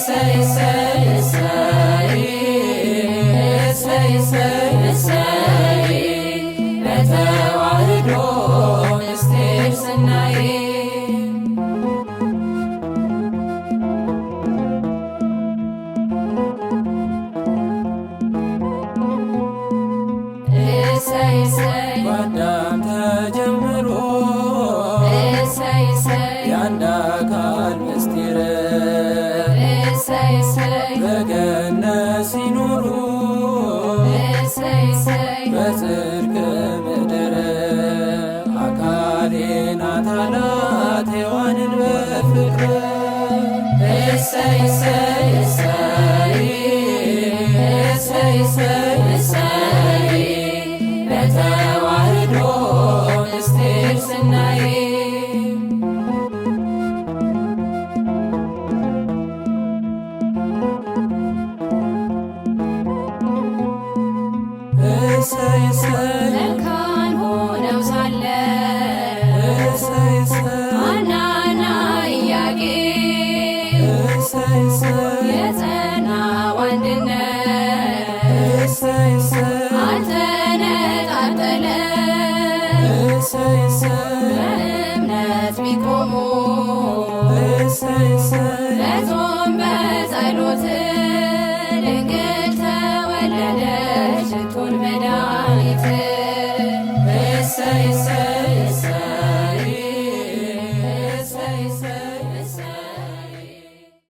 እሰይ እሰይ እሰይ እሰይ እሰይ እሰይ በተዋሕዶ ምስጢር ስናይ እሰይ እሰይ በአዳም ተጀምሮ እሰይ እሰይ የአንድ አካል ምስጢር እሰይ እሰይ በገነት ሲኖሩ እሰይ እሰይ በጽድቅ ምድር አካሌ ናት አላት ሔዋንን በፍቅር እሰይ እሰይ እሰይ እሰይ እሰይ እሰይ በተዋሕዶ ምስጢር ስናይ እሰይ እሰይ መካን ሆነው ሳለ እሰይ እሰይ ሐናና ኢያቄም እሰይ እሰይ የጸናው አንድነት እሰይ እሰይ አልተነጣጠለም። እሰይ እሰይ በእምነት ቢቆሙ እሰይ እሰይ በጾም በጸሎት ድንግል